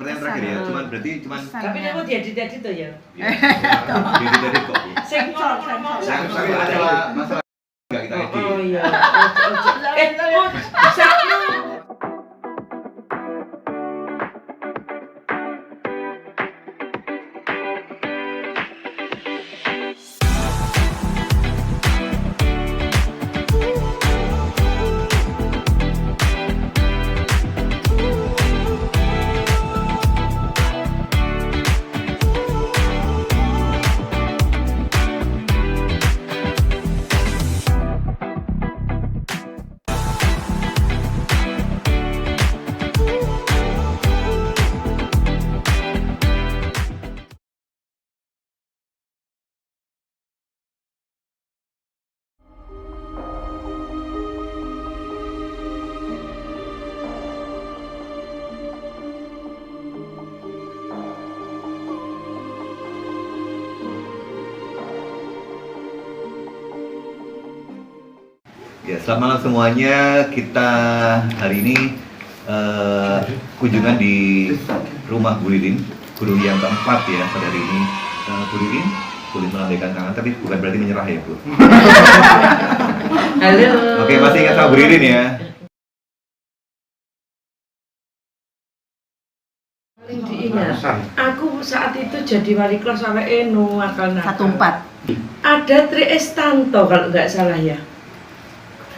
pertanyaan terakhir ya. Cuman Tapi kamu diedit tuh ya. Diedit kok. Sing ngomong. Tapi ada masalah enggak kita edit. Oh iya. Satu. Ya, selamat malam semuanya. Kita hari ini kunjungan di rumah Bu Ririn, guru yang keempat ya pada hari ini. Bu Ririn boleh melambaikan tangan, tapi bukan berarti menyerah ya Bu. Halo. Oke, masih ingat sama Bu Ririn ya. Paling diingat, aku saat itu jadi wali kelas sampai Eno akal nakal. 14. Ada Tri Estanto kalau nggak salah ya.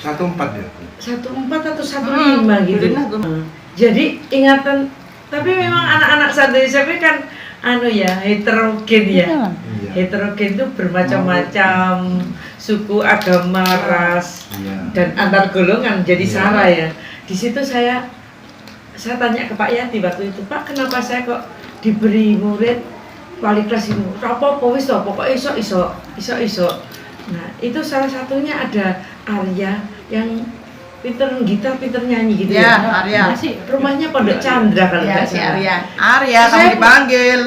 14 ya? 14 atau 15 gitu. Bener. Jadi ingatan, tapi memang anak-anak santri SMP kan heterogen ya. Iya. Heterogen itu bermacam-macam suku, agama, ras, Iya. dan antar golongan jadi Iya. sara ya. Di situ saya tanya ke Pak Yati waktu itu, Pak, kenapa saya kok diberi murid wali kelas ini? Apa wis to, pokoknya iso. Nah, itu salah satunya ada Arya yang pinter gitar, pinter nyanyi gitu Ya, ya. Arya. Rumahnya Pondok Chandra kalau Ya, nggak si salah. Arya. Arya, kamu Saya- dipanggil.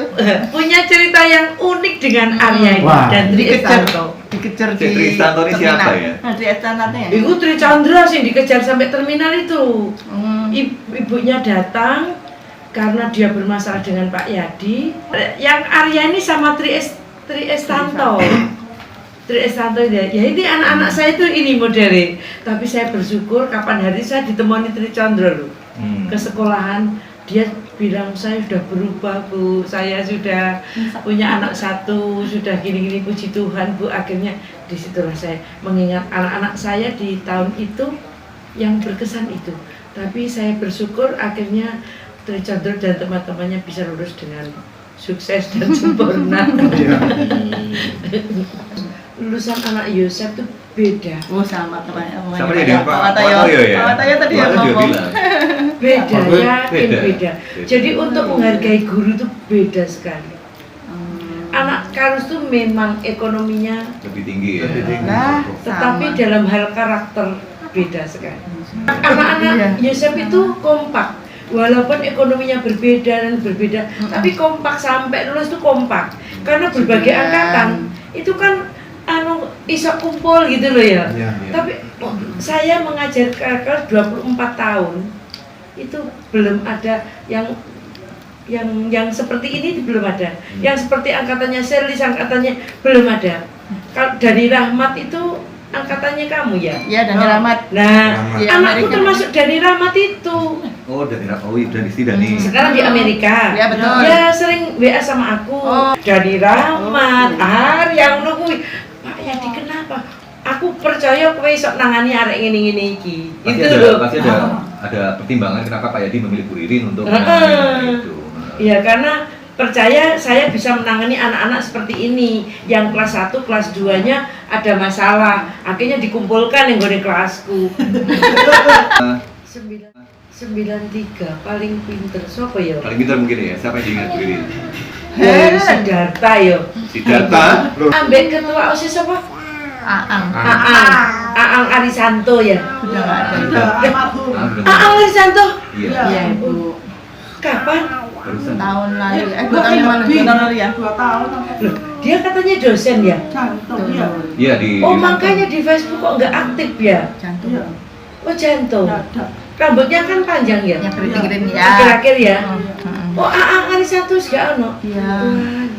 Punya cerita yang unik dengan Arya ini Wah. dan Tri Dikejar, Estanto. dikejar Si Tri Estanto ini siapa terminal. ya? Nah, Tri Estanto ya. Ibu Tri Chandra sih dikejar sampai terminal itu. Hmm. Ibunya datang karena dia bermasalah dengan Pak Yadi. Yang Arya ini sama Tri Estanto. Tri Estanto ya ini anak-anak saya itu ini modelnya. Tapi saya bersyukur kapan hari saya ditemani Tri Chandra loh. Ke sekolahan dia bilang saya sudah berubah Bu, saya sudah punya anak satu, sudah gini-gini, puji Tuhan Bu. Akhirnya disitulah saya mengingat anak-anak saya di tahun itu yang berkesan itu. Tapi saya bersyukur akhirnya Tri Chandra dan teman-temannya bisa lulus dengan sukses dan sempurna. Lulusan anak Yosef itu beda. Oh, sama temannya. Sama ya, Pak Tayo. Tayo ya? Pak Tayo tadi Pak yang Tayo ngomong. bilang. Beda, yakin Beda. beda. Jadi untuk menghargai guru itu beda sekali. Anak Karus itu memang ekonominya, Lebih tinggi ya. Lebih tinggi. Nah, tetapi sama. dalam hal karakter beda sekali. Iya. Anak-anak Yosef itu kompak, walaupun ekonominya berbeda, tapi kompak sampai lulus itu kompak. Karena berbagai angkatan itu kan iso kumpul gitu loh ya. Iya. Tapi saya mengajar kelas 24 tahun itu belum ada yang seperti ini belum ada. Yang seperti angkatannya Serlis, angkatannya belum ada. Kalau dari Rahmat itu angkatannya kamu ya? Ya, dan Rahmat. Nah, Rahmat. Di anakku Amerika. termasuk dari Rahmat itu. Oh, dari Sidani. Sekarang di Amerika. Ya, betul. Ya sering WA sama aku. Oh. Dari Rahmat, yang nungguin. Pak Yadi kenapa? Aku percaya kowe sok nangani arek ngene-ngene iki. Pasti ada pertimbangan kenapa Pak Yadi memilih Bu Ririn untuk menangani itu. Iya, karena percaya saya bisa menangani anak-anak seperti ini. Yang kelas 1, kelas 2-nya ada masalah. Akhirnya dikumpulkan yang gue kelasku. 93 paling pinter. Siapa ya? Paling pintar mungkin ya. Siapa yang diingat Bu Ririn? Siddhartha ya. Siddhartha. Ambek ketua OSIS apa? Aang. Aang Arisanto ya. Udah nggak ada. Aang Arisanto. Iya. Iya, Ibu. Kapan? Barusan. Tahun lalu. 2 tahun yang lalu. 2 tahun lalu ya. 2 tahun Loh, dia katanya dosen ya? jantung ya. Iya di. Oh, makanya di Facebook kok nggak aktif ya? Jantung. Iya. Oh, jantung. Ada. Rambutnya kan panjang ya? Yang keriting-keriting ya. Akhir-akhir ya? Oh, Aang Arisanto gak ono. Iya. Tuhan,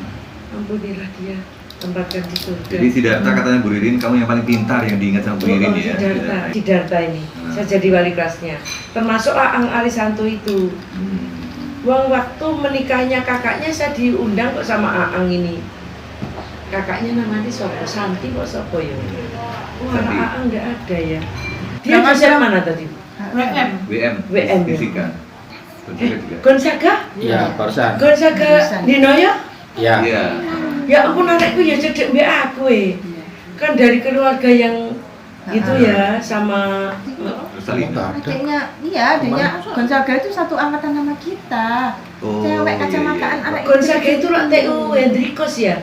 ampunilah dia, tempatkan di surga. Jadi Sidarta katanya Bu Ririn, kamu yang paling pintar yang diingat sama Bu Ririn ya. Sidarta ini. Saya jadi wali kelasnya. Termasuk Aang Arisanto itu. Waktu menikahnya kakaknya saya diundang kok sama Aang ini. Kakaknya namanya Sopo Santi kok Sopo ya. Wah, Santi. Aang nggak ada ya. Dia jurusan mana tadi? WM. Fisika. Gonzaga juga. Gonzaga? Iya, barusan. Gonzaga Dinoyo? Iya. Iya. Ya ampun, anakku ya cedek mbak aku kan dari keluarga yang gitu ya, sama Rosalina. Adiknya Gonzaga itu satu angkatan sama kita. Oh, Cewek iya, kacamataan iya. anak Gonzaga itu lah TU Hendrikos ya?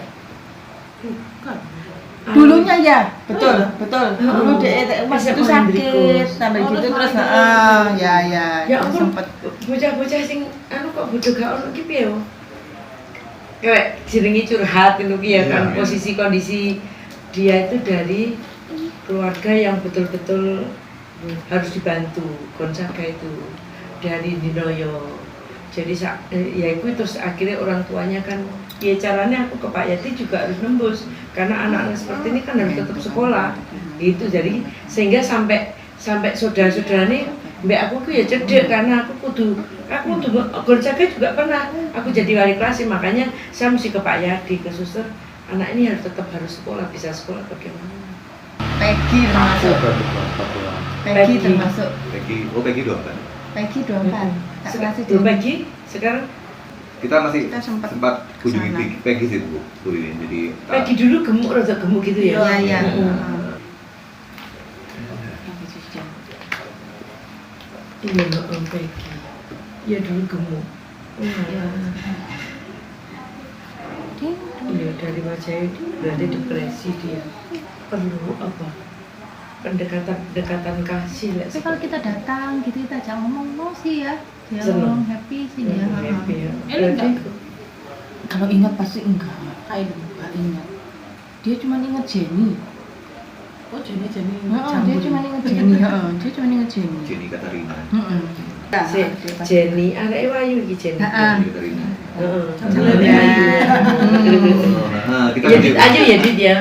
Dulunya ya, betul. Dulu dia pas SMA itu sakit, Hendrikos. sampai gitu terus ya Ya ampun, sempet. bocah-bocah sing kok bodoh gak ono ki piye yo? Kayak jenenge curhat itu ki ya kan, Iya. posisi kondisi dia itu dari keluarga yang betul-betul harus dibantu. Gonzaga itu dari Dinoyo. Jadi ya itu terus akhirnya orang tuanya kan ya caranya aku ke Pak Yati juga harus nembus karena anak-anak seperti ini kan harus tetap sekolah. Itu jadi sehingga sampai saudara-saudara ini mbak aku tuh ya cedek karena aku kudu Gonzaga juga pernah aku jadi wali kelas, makanya saya mesti ke Pak Yadi, ke suster, anak ini tetap harus sekolah, bisa sekolah bagaimana. Peggy termasuk. Peggy termasuk. Peggy 24. Peggy 24. Tak kelas itu. Peggy sekarang Kita masih Kita sempat kunjungi kesana. Peggy sih Bu Ririn. Jadi Peggy dulu gemuk, rada gemuk gitu ya. Iya. Iya, Peggy. Iya dulu gemuk. Iya, dari wajah itu berarti depresi dia. Perlu apa? Pendekatan kasih lah. Tapi kalau kita datang gitu kita ajak ngomong sih ya. Dia Seneng. ngomong happy sih dia. Happy ya. Berarti kalau ingat pasti enggak. Enggak ingat. Dia cuma ingat Jenny. Oh, Jenny Dia cuma ingat Jenny. Dia cuma ingat Jenny. Jenny Katarina. Si Jenny, anaknya Wayu iki Jenny. Jenny Katarina. Heeh. Kita Ya Dit aja ya Dit ya.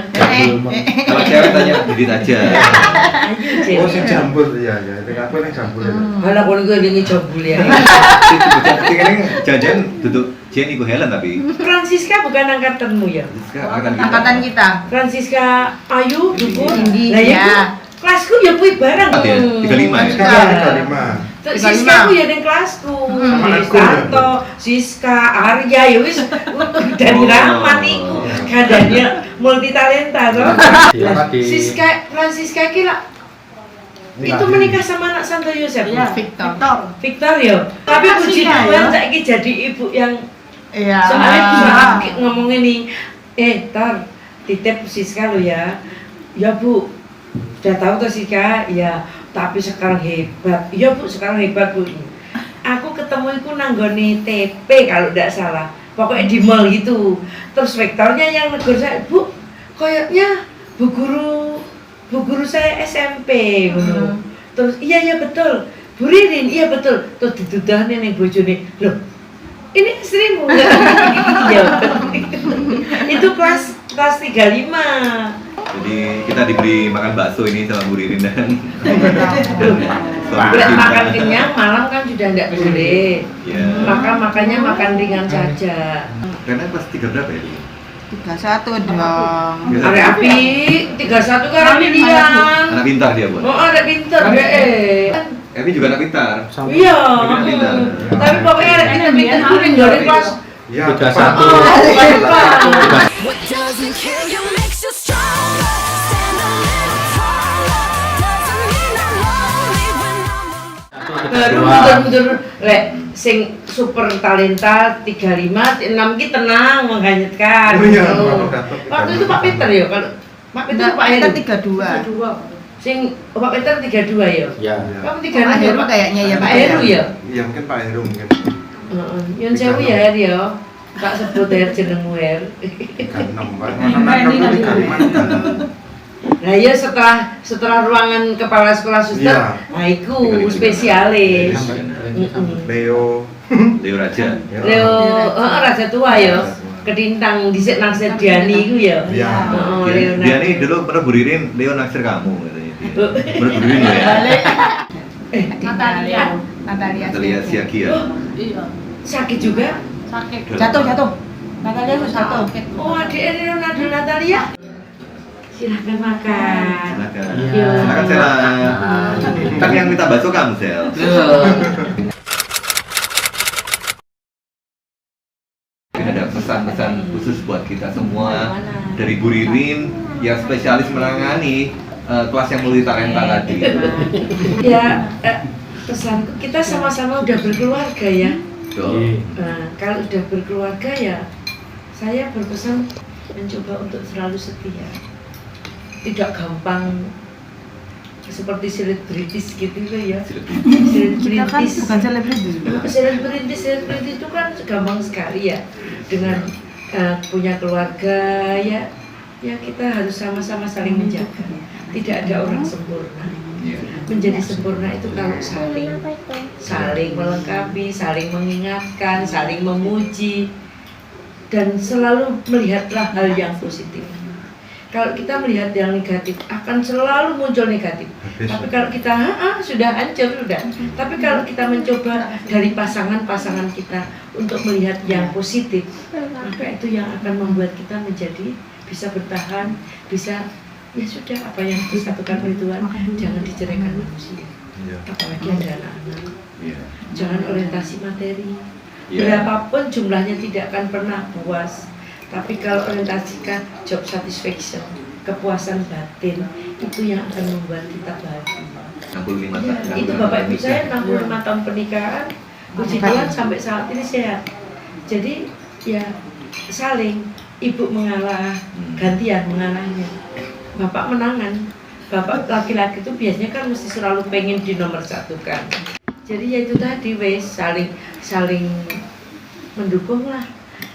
kalau cewek tanya Didit aja. Ayo Jenny. Oh, sing jambul ya. Itu aku yang jambul. Halah kono ku ngi jambul ya. Bocah ini jangan duduk Jenny ku Helen tapi. Francisca bukan angkatanmu ya? Sekarang Angkatan kita. Francisca Ayu Dukur. Tinggi, Lah ya. ya. Kelasku ya kuwi bareng. Empat ya? 35 ya? Sekarang 35. Siska ku ya ning kelasku. Sama aku. Siska, Siska, Arya ya wis dari Rahmat iku. Kadangnya multi talenta toh. Siska, Francisca ki lah itu menikah sama anak Santo Yosef. Iya, Victor. Victor ya. Tapi puji Francisca, Tuhan ya. saiki jadi ibu yang Iya. soalnya bisa ngomong ini. Tar, titip Siska lo ya. Ya Bu, udah tahu tuh Siska? Ya, tapi sekarang hebat. Iya Bu, sekarang hebat Bu. Aku ketemu itu nanggone TP kalau tidak salah. Pokoknya di mall gitu. Terus vektornya yang negur saya, Bu, kayaknya bu guru saya SMP. Terus iya betul. Bu Ririn, iya betul. Terus didudahnya ning bojone. Loh, ini istrimu ya? Iya. Itu kelas 35. Jadi kita diberi makan bakso ini sama Bu Ririn dan Udah makan kenyang, malam kan sudah tidak boleh. Ya. Makannya makan ringan saja. Karena kelas 3 berapa ya? 31 dong. Ada api 31 kan pilihan. Anak pintar dia buat. Oh ada pinter deh. Evi juga anak pintar. Iya. Anak pintar. Tapi pokoknya ada pinter kuning dari kelas. Ya, 31. Bukan depan. What doesn't kill you makes you stronger. Stand a little taller. Doesn't mean I'm lonely when I'm Baru mundur-mundur lek sing super talenta 35, 6 ki tenang menghanyutkan. Oh iya, Gitu. dapat. Waktu itu Pak Peter ya, kalau Pak Peter Pak Heru. Kita 32. Sing Pak Peter 32 ya. Ya. Kamu Pak 36 Heru kayaknya ya, Pak Pak Heru ya. Iya, mungkin Pak Heru mungkin. Heeh. Yen sewu ya Her ya. Tak sebut Her jenengmu Her. 36, Pak. Anak-anak 35. Nah ya setelah ruangan kepala sekolah suster, Iya. nah iku spesialis. Iya. Mm-mm. Leo. Leo Raja. Leo raja tua ya. Kedintang dhisik nang Sediani iku ya. Iya. Oh, Dia Leo nih dulu pernah Bu Ririn, Leo naksir kamu katanya dia. Menurut Bu Ririn lo ya? Natalia. Natalia Siagia. Iya. sakit juga. Sakit. Jatuh. Natalia itu jatuh. Oh, adik Leonardo Natalia. Silahkan makan. Silakan. Iya. Silakan Sela. Kan yang minta bakso kamu Sel. Ada pesan-pesan khusus buat kita semua dari Bu Ririn yang spesialis menangani kelas yang multitalenta tadi. Ya, pesanku kita sama-sama udah berkeluarga ya. Betul. Nah, kalau udah berkeluarga ya, saya berpesan mencoba untuk selalu setia. Tidak gampang seperti selebritis gitu ya. Kita kan Selebritis. bukan selebritis. Selebritis itu kan gampang sekali ya, dengan punya keluarga ya. Ya kita harus sama-sama saling menjaga. Tidak ada orang sempurna. Iya. Menjadi sempurna itu kalau saling melengkapi, saling mengingatkan, saling memuji, dan selalu melihatlah hal yang positif. Kalau kita melihat yang negatif, akan selalu muncul negatif. Tapi kalau kita sudah hancur sudah. Tapi kalau kita mencoba dari pasangan-pasangan kita untuk melihat yang positif, maka itu yang akan membuat kita menjadi bisa bertahan, bisa ya sudah apa yang disatukan oleh Tuhan, jangan diceraikan manusia. Iya. Apalagi ada anak-anak. Iya. Jangan orientasi materi. Iya. Berapapun jumlahnya tidak akan pernah puas. Tapi kalau orientasikan job satisfaction, kepuasan batin, itu yang akan membuat kita bahagia. 65 Ya, tahun. itu Bapak Ibu saya 65 tahun pernikahan, puji Tuhan sampai saat ini sehat. Jadi ya saling, ibu mengalah, gantian mengalahnya. Bapak menangan. Bapak laki-laki itu biasanya kan mesti selalu pengen di nomor satu kan. Jadi ya itu tadi wes saling mendukung lah.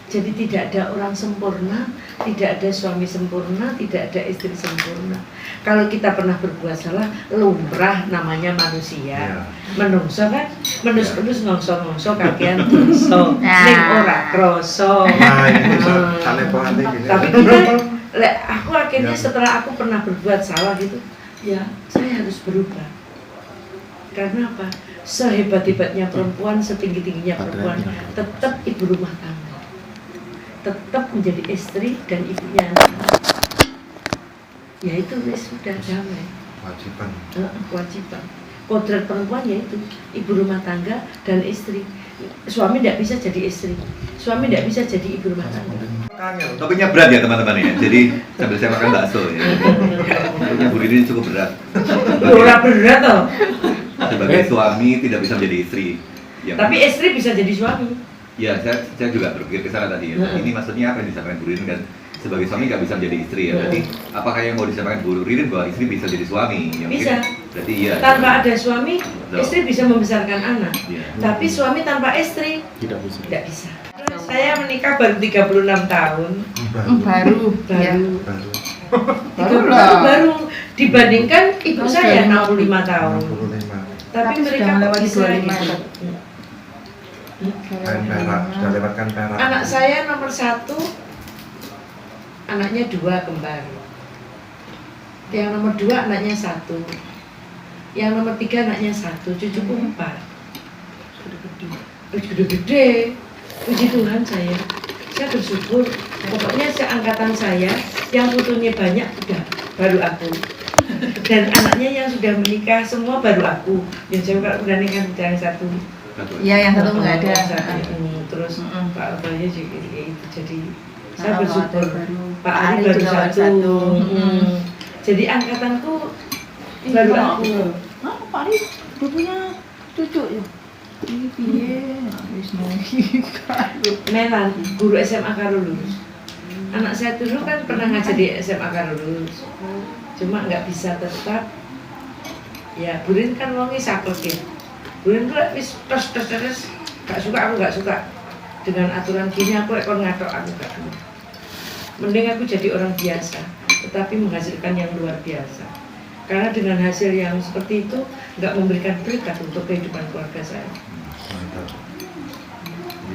Jadi tidak ada orang sempurna, tidak ada suami sempurna, tidak ada istri sempurna. Kalau kita pernah berbuat salah, lumrah namanya manusia. Menungso kan, menus-menus ngongso-ngongso kakean dosa. Ning ora kroso. Nah, ini salepoane gini. Tapi kita, aku akhirnya setelah aku pernah berbuat salah gitu, ya saya harus berubah. Karena apa? Sehebat-hebatnya perempuan, setinggi-tingginya perempuan, tetap ibu rumah tangga. Tetap menjadi istri dan ibunya anak. Ya itu wis sudah damai. Kewajiban. Kewajiban. Kodrat perempuan yaitu ibu rumah tangga dan istri. Suami tidak bisa jadi istri, suami tidak bisa jadi ibu rumah tangga. Topiknya berat ya teman-teman ya. Jadi sambil saya makan bakso ya. Topiknya Bu Ririn cukup berat. Ora berat toh. Sebagai suami tidak bisa menjadi istri. Tapi istri bisa jadi suami. Ya, saya juga berpikir ke sana tadi ya. Ini maksudnya apa yang disampaikan Bu Ririn kan? Sebagai suami nggak bisa menjadi istri ya. Berarti apakah yang mau disampaikan Bu Ririn bahwa istri bisa jadi suami? Ya, Bisa. Berarti iya. Tanpa ada suami, istri bisa membesarkan anak. Iya. Tapi suami tanpa istri Tidak bisa. tidak bisa. Saya menikah baru 36 tahun. Baru. Ya. Baru. 36 tahun baru dibandingkan ibu saya 65 tahun. 65. Tapi Tapi mereka sudah kok melewati bisa 25 gitu. Kain perak, sudah lewatkan perak. Anak saya nomor 1, anaknya 2 kembar. Yang nomor 2 anaknya 1. Yang nomor 3 anaknya 1, cucuku 4. Gede-gede. Puji Tuhan saya bersyukur. Pokoknya seangkatan saya yang putunya banyak udah baru aku. Dan anaknya yang sudah menikah semua baru aku. Yang saya kalau udah nikah udah yang 1. Iya, yang satu nggak ada. Terus Pak Alfanya juga itu jadi saya Nah, bersyukur. Pak Ari baru. Pak Pak Ari Ari baru juga baru 1. satu. Jadi angkatanku baru aku. Nah, Pak Ari udah punya cucu ya. Ini piye? Wis nikah. Melan, guru SMA Karolus. Anak saya dulu kan pernah ngajar di SMA Karolus. Cuma nggak bisa tetap. Ya, Burin kan wongi saklek ya. Burin tuh wis terus nggak suka, aku nggak suka dengan aturan gini. Aku ekor ngatok, aku nggak dulu. Mending aku jadi orang biasa, tetapi menghasilkan yang luar biasa. Karena dengan hasil yang seperti itu nggak memberikan berkat untuk kehidupan keluarga saya. Mantap.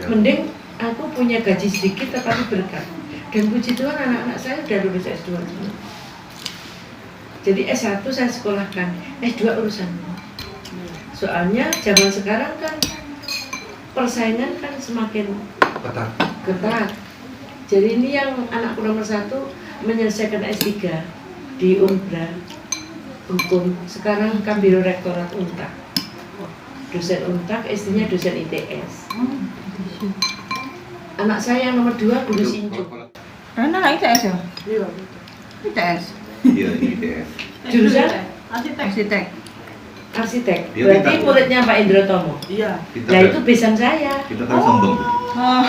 Ya. Mending aku punya gaji sedikit tetapi berkah. Dan puji Tuhan anak-anak saya udah lulus S2 semua. Jadi S1 saya sekolahkan, S2 urusan. Soalnya zaman sekarang kan persaingan kan semakin Ketat. ketat. Jadi ini yang anakku nomor 1 menyelesaikan S3 di Umbra hukum. Sekarang kan biro rektorat Untak. Dosen Untak, istrinya dosen ITS. Anak saya yang nomor 2 guru Sinju. Rana anak ITS ya? Iya. ITS. Iya, ITS. Jurusan Arsitek. Arsitek. arsitek. Dia Berarti pintar. muridnya Pak Indro Tomo. Iya. Kita Nah kan, itu besan saya. kita kan sombong. Oh.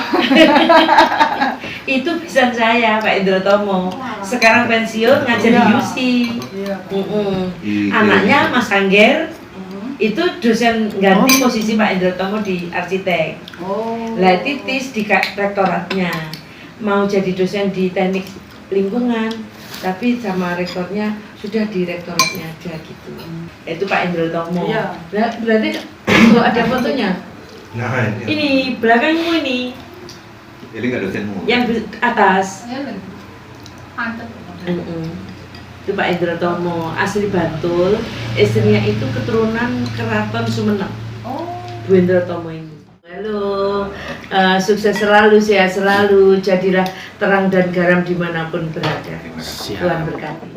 Itu besan saya Pak Indro Tomo. Sekarang pensiun ngajar di UC. Iya. Anaknya Mas Angger itu dosen ganti posisi Pak Indro Tomo di arsitek. Oh. Lah titis di rektoratnya mau jadi dosen di teknik lingkungan, tapi sama rektornya sudah di rektoratnya aja gitu. Itu Pak Indro Tomo. Iya. Berarti kalau ada fotonya, Nah, ini. ini belakangmu ini, Ini nggak dosenmu. yang atas. Antep. Itu Pak Indro Tomo, asli Bantul. Istrinya itu keturunan Keraton Sumenep. Oh. Bu Indro Tomo ini. Halo, sukses selalu, sehat selalu, jadilah terang dan garam dimanapun berada. Terima kasih. Tuhan berkati.